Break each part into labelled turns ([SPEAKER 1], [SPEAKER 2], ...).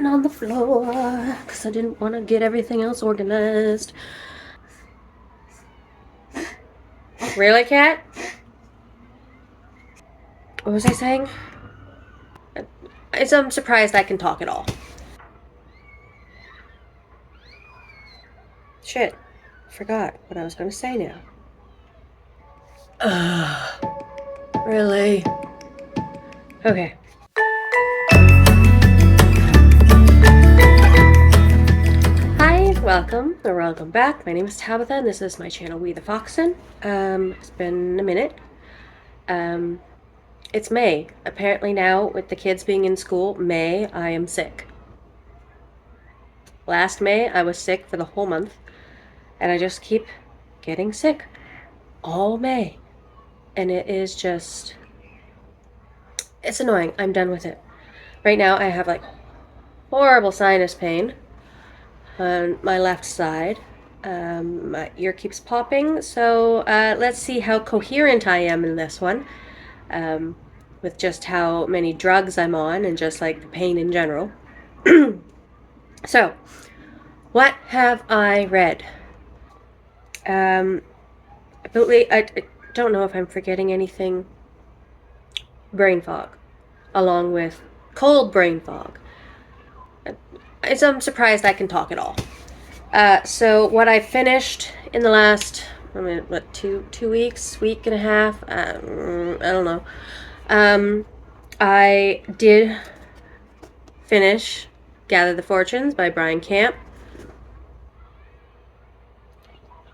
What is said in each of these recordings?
[SPEAKER 1] sitting on the floor because I didn't want to get everything else organized. Really, cat? What was I saying? I'm surprised I can talk at all. Shit. Forgot what I was going to say now. Really? Okay. Hi, welcome or welcome back. My name is Tabitha and this is my channel, We the Foxen. It's been a minute. It's May. Apparently now, with the kids being in school, May, I am sick. Last May, I was sick for the whole month, and I just keep getting sick all May. And it is just, it's annoying. I'm done with it. Right now, I have like horrible sinus pain on my left side. My ear keeps popping, so let's see how coherent I am in this one. With just how many drugs I'm on and just like the pain in general. So, what have I read? I don't know if I'm forgetting anything. Brain fog, along with cold brain fog. I'm surprised I can talk at all. So what I finished in the last, what, two weeks, week and a half? I don't know. I did finish Gather the Fortunes by Brian Camp.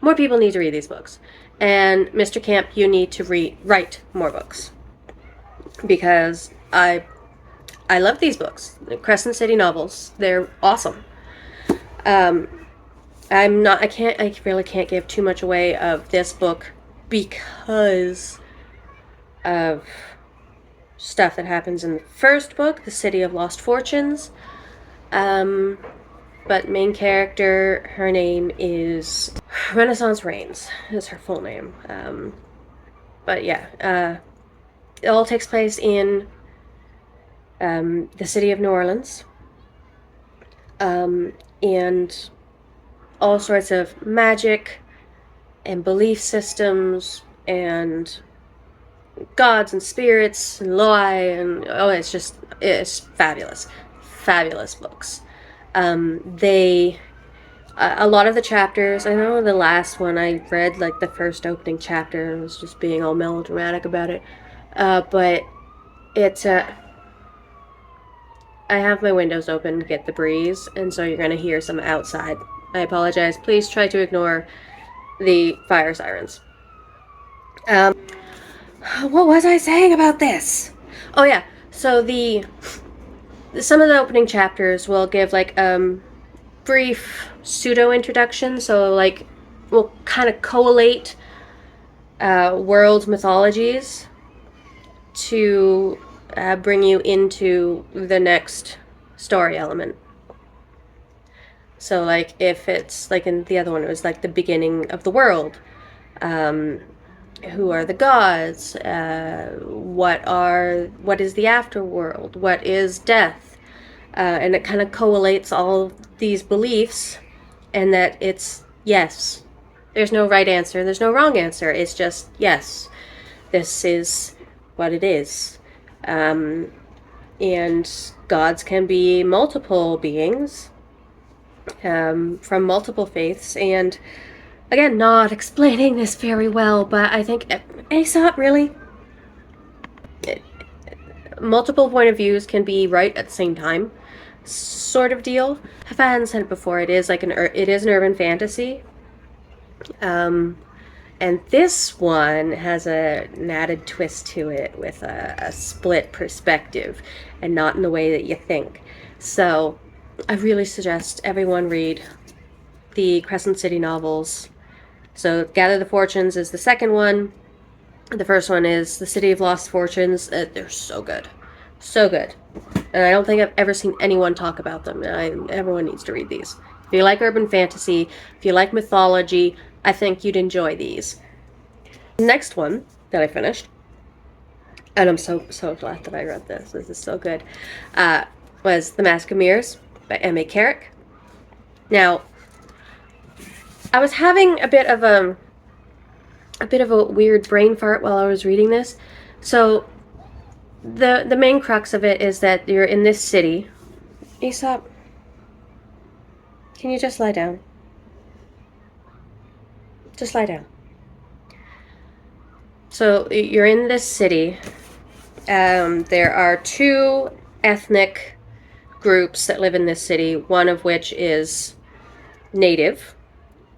[SPEAKER 1] More people need to read these books. And Mr. Camp, you need to write more books. Because I love these books. The Crescent City novels. They're awesome. I really can't give too much away of this book because of stuff that happens in the first book, The City of Lost Fortunes. But main character, her name is Renaissance Reigns, is her full name. But yeah, it all takes place in the city of New Orleans. And all sorts of magic and belief systems and gods and spirits and lie and it's fabulous books. A lot of the chapters, I know the last one I read like the first opening chapter and was just being all melodramatic about it, but it's I have my windows open to get the breeze, and so you're gonna hear some outside. I apologize. Please try to ignore the fire sirens. What was I saying about this? Oh yeah, so some of the opening chapters will give like brief pseudo introduction, so like we'll kind of collate world mythologies to bring you into the next story element. So like if it's like in the other one, it was like the beginning of the world. Who are the gods? What is the afterworld? What is death? And it kind of collates all these beliefs, and that it's yes. There's no right answer. There's no wrong answer. It's just yes. This is what it is. And gods can be multiple beings from multiple faiths, and again, not explaining this very well, but I think Aesop really... multiple point of views can be right at the same time, sort of deal. I've said it before, it is an urban fantasy. And this one has an added twist to it with a split perspective, and not in the way that you think. So I really suggest everyone read the Crescent City novels. So Gather the Fortunes is the second one. The first one is The City of Lost Fortunes. They're so good. So good. And I don't think I've ever seen anyone talk about them. Everyone needs to read these. If you like urban fantasy, if you like mythology, I think you'd enjoy these. The next one that I finished, and I'm so glad that I read this. This is so good, was The Mask of Mirrors by M.A. Carrick. Now, I was having a bit of a weird brain fart while I was reading this. So, the main crux of it is that you're in this city. Aesop, can you just lie down? Just lie down. So, you're in this city. There are two ethnic groups that live in this city, one of which is native,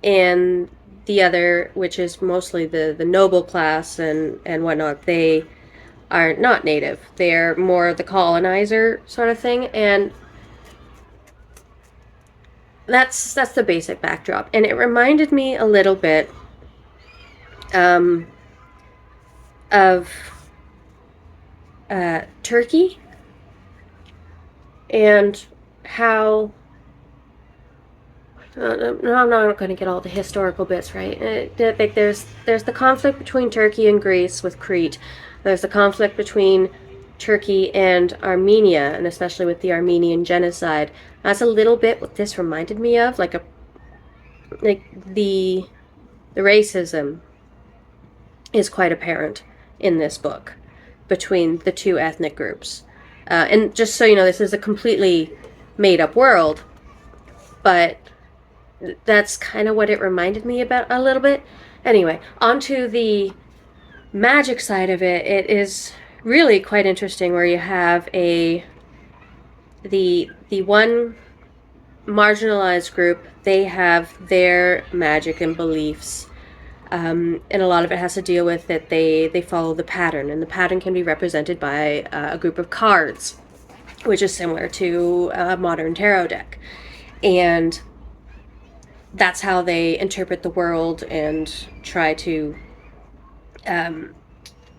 [SPEAKER 1] and the other, which is mostly the noble class and whatnot, they are not native. They're more the colonizer sort of thing, and that's the basic backdrop. And it reminded me a little bit of Turkey, and how no, I'm not going to get all the historical bits right. There's the conflict between Turkey and Greece with Crete. There's the conflict between Turkey and Armenia, and especially with the Armenian genocide. That's a little bit what this reminded me of, like the racism is quite apparent in this book between the two ethnic groups. And just so you know, this is a completely made-up world, but that's kind of what it reminded me about a little bit. Anyway, onto the magic side of it. It is really quite interesting, where you have the one marginalized group. They have their magic and beliefs, and a lot of it has to deal with that they follow the pattern, and the pattern can be represented by a group of cards, which is similar to a modern tarot deck, and that's how they interpret the world and try to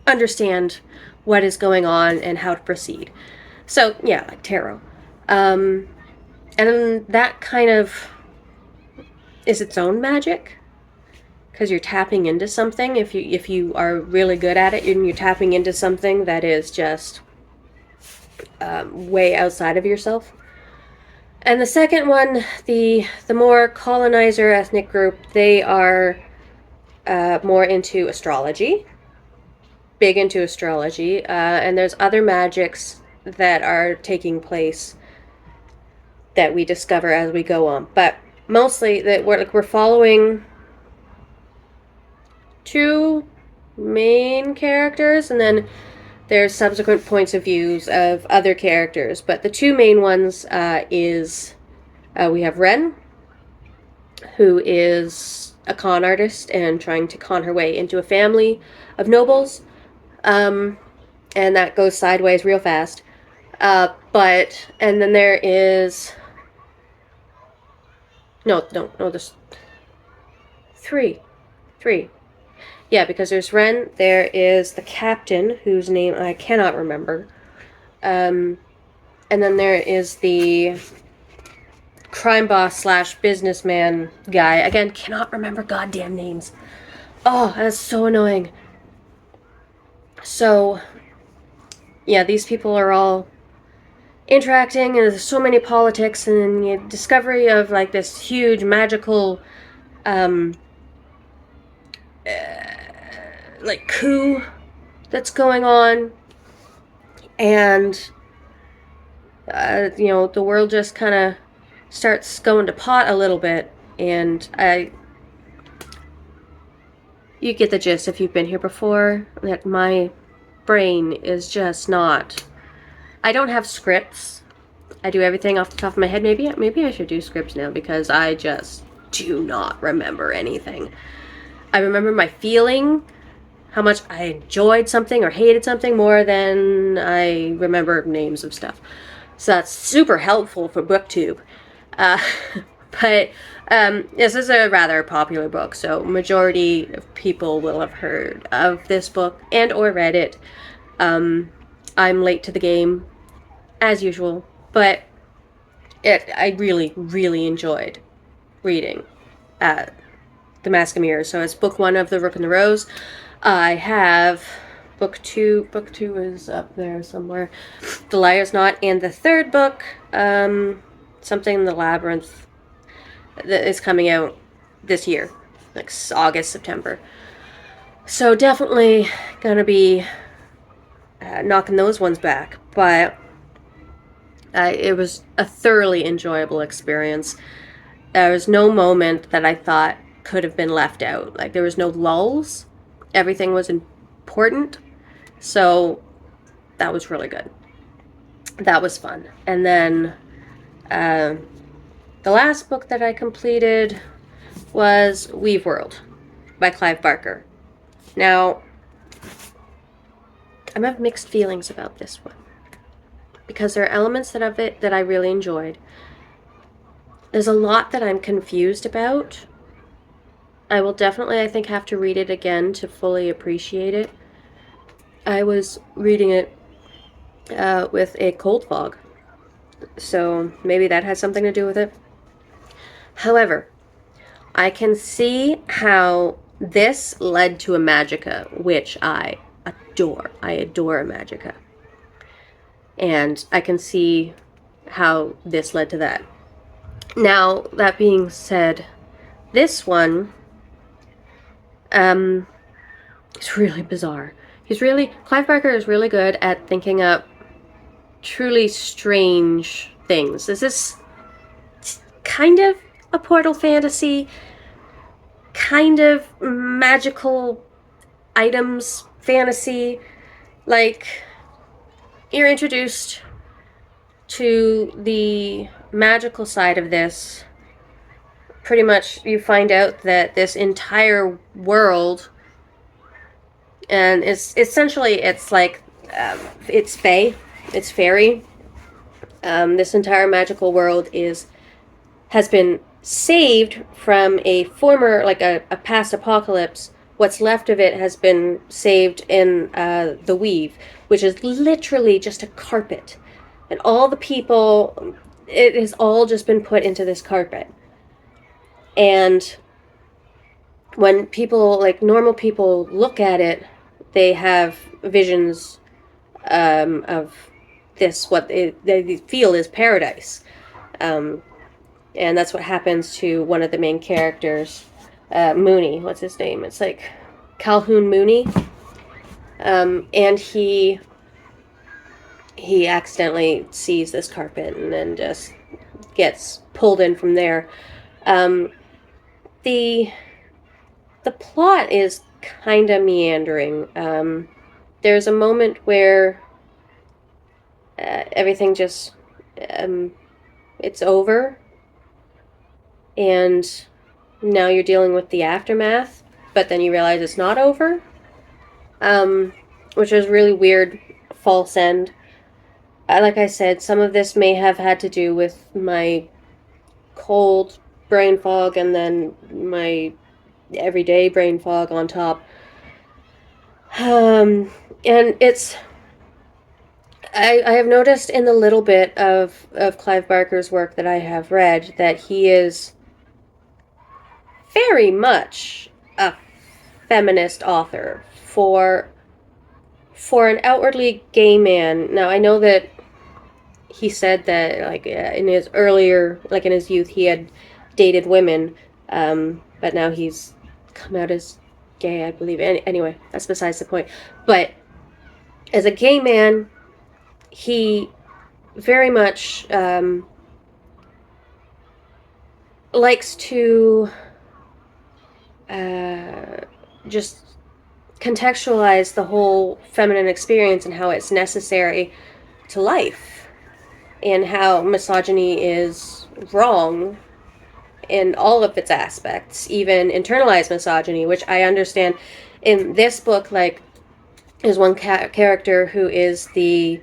[SPEAKER 1] understand what is going on and how to proceed. So yeah, like tarot. And that kind of is its own magic, because you're tapping into something. If you are really good at it, and you're tapping into something that is just way outside of yourself. And the second one, the more colonizer ethnic group, they are more into astrology, big into astrology, and there's other magics that are taking place that we discover as we go on. But mostly that we're following two main characters, and then there's subsequent points of views of other characters. But the two main ones is we have Ren, who is a con artist and trying to con her way into a family of nobles. And that goes sideways real fast. And then there is... No, there's three. Yeah, because there's Ren, there is the captain, whose name I cannot remember. And then there is the crime boss / businessman guy. Again, cannot remember goddamn names. Oh, that's so annoying. So, yeah, these people are all interacting, and there's so many politics, and the discovery of like this huge magical like coup that's going on, and the world just kind of starts going to pot a little bit, and you get the gist if you've been here before, that my brain is just not... I don't have scripts. I do everything off the top of my head. Maybe I should do scripts now, because I just do not remember anything. I remember my feeling, how much I enjoyed something or hated something, more than I remember names of stuff. So that's super helpful for BookTube. But this is a rather popular book, so majority of people will have heard of this book and or read it. I'm late to the game, as usual, but I really, really enjoyed reading The Mask of Mirrors. So it's book 1 of The Rook and the Rose. I have book 2. Book 2 is up there somewhere. The Liar's Knot. And the third book, something in the Labyrinth that is coming out this year, like August, September. So definitely gonna be knocking those ones back. But it was a thoroughly enjoyable experience. There was no moment that I thought could have been left out. Like, there was no lulls. Everything was important. So that was really good. That was fun. And then the last book that I completed was Weave World by Clive Barker. Now, I have mixed feelings about this one, because there are elements of it that I really enjoyed. There's a lot that I'm confused about. I will definitely, I think, have to read it again to fully appreciate it. I was reading it with a cold fog, so maybe that has something to do with it. However, I can see how this led to a Magica, which I adore. I adore a Magica. And I can see how this led to that. Now, that being said, this one is really bizarre. Clive Barker is really good at thinking up truly strange things. This is kind of a portal fantasy, kind of magical items fantasy. Like, you're introduced to the magical side of this. Pretty much you find out that this entire world, and it's essentially, it's like it's it's fairy. This entire magical world has been saved from a former, like a past apocalypse. What's left of it has been saved in the Weave, which is literally just a carpet. And all the people, it has all just been put into this carpet. And when people, like normal people, look at it, they have visions of this, what they feel is paradise. And that's what happens to one of the main characters, Mooney. What's his name? It's like Calhoun Mooney. And he accidentally sees this carpet and then just gets pulled in from there. The plot is kind of meandering. There's a moment where everything just it's over, and now you're dealing with the aftermath, but then you realize it's not over, which is really weird, false end. Like I said, some of this may have had to do with my cold brain fog and then my everyday brain fog on top. And it's... I have noticed in the little bit of Clive Barker's work that I have read that he is very much a feminist author for an outwardly gay man. Now, I know that he said that, like, in his earlier, like in his youth, he had dated women, but now he's come out as gay, I believe. Anyway, that's besides the point. But as a gay man, he very much likes to just contextualize the whole feminine experience and how it's necessary to life, and how misogyny is wrong in all of its aspects, even internalized misogyny, which I understand. In this book, like, there's one character who is the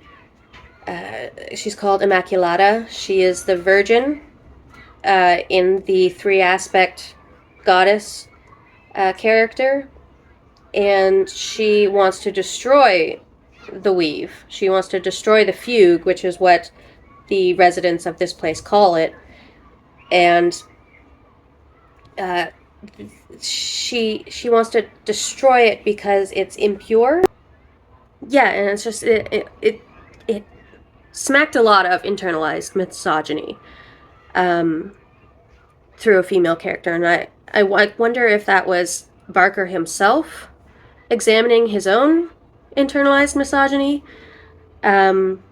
[SPEAKER 1] she's called Immaculata. She is the virgin in the three-aspect goddess character, and she wants to destroy the Weave. She wants to destroy the fugue, which is what the residents of this place call it, and she wants to destroy it because it's impure. Yeah, and it's just it smacked a lot of internalized misogyny. through a female character. And I wonder if that was Barker himself examining his own internalized misogyny. And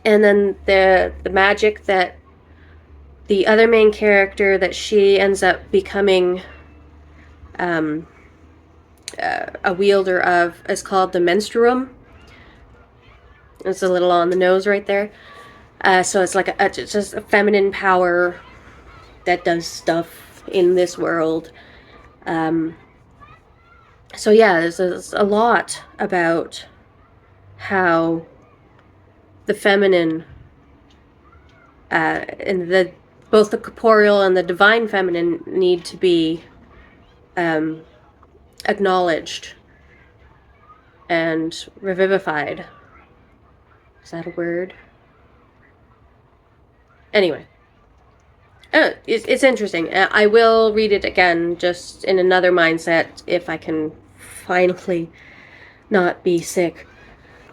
[SPEAKER 1] then the magic that the other main character that she ends up becoming a wielder of is called the menstruum. It's a little on the nose right there. So it's like just a feminine power that does stuff in this world. So yeah, there's a lot about how the feminine and both the corporeal and the divine feminine need to be acknowledged and revivified. Is that a word? Anyway. It's interesting. I will read it again, just in another mindset, if I can finally not be sick.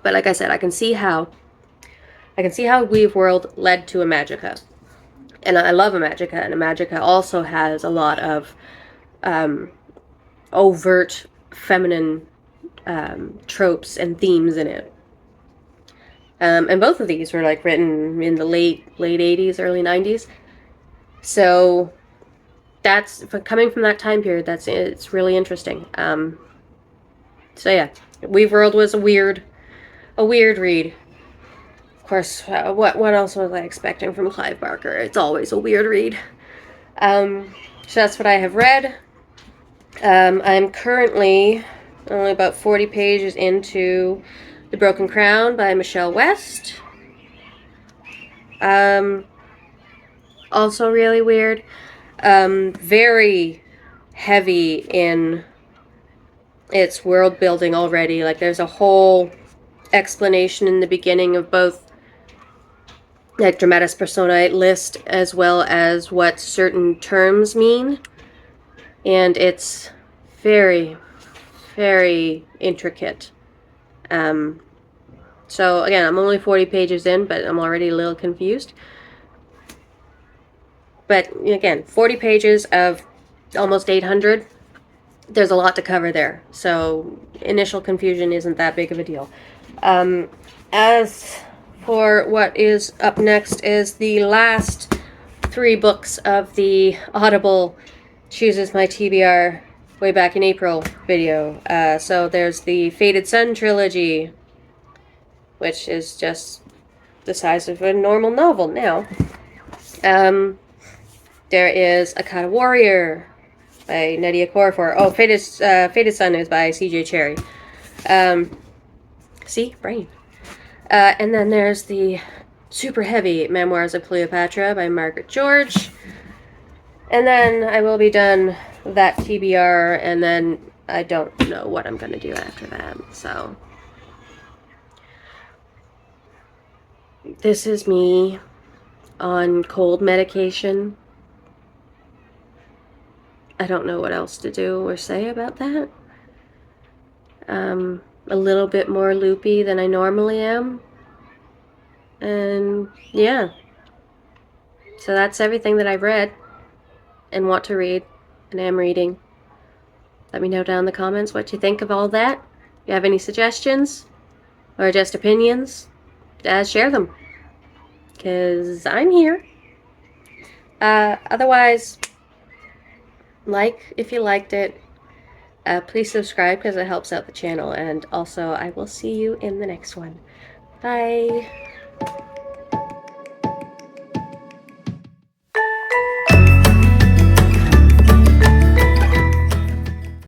[SPEAKER 1] But like I said, I can see how Weave World led to Imagica. And I love Imagica, and Imagica also has a lot of overt feminine tropes and themes in it. And both of these were like written in the late 80s, early 90s. So that's coming from that time period. It's really interesting. So yeah, Weave World was a weird read. Of course, what else was I expecting from Clive Barker? It's always a weird read. So that's what I have read. I'm currently only about 40 pages into The Broken Crown by Michelle West. Also really weird. Very heavy in its world building already. Like there's a whole explanation in the beginning of both like dramatis personae list as well as what certain terms mean. And it's very, very intricate. So again, I'm only 40 pages in, but I'm already a little confused. But again, 40 pages of almost 800. There's a lot to cover there. So initial confusion isn't that big of a deal. As for what is up next is the last 3 books of the Audible Chooses My TBR way back in April video. So there's the Fated Sun trilogy, which is just the size of a normal novel now. There is Akata Warrior by Nydia Corafor. Oh, Fated Sun is by C.J. Cherry. See? Brain. And then there's the super heavy Memoirs of Cleopatra by Margaret George. And then I will be done with that TBR, and then I don't know what I'm going to do after that. So this is me on cold medication. I don't know what else to do or say about that. A little bit more loopy than I normally am. And yeah. So that's everything that I've read and want to read and am reading. Let me know down in the comments what you think of all that. If you have any suggestions or just opinions, share them. Because I'm here. Otherwise, like if you liked it. Please subscribe because it helps out the channel. And also, I will see you in the next one. Bye.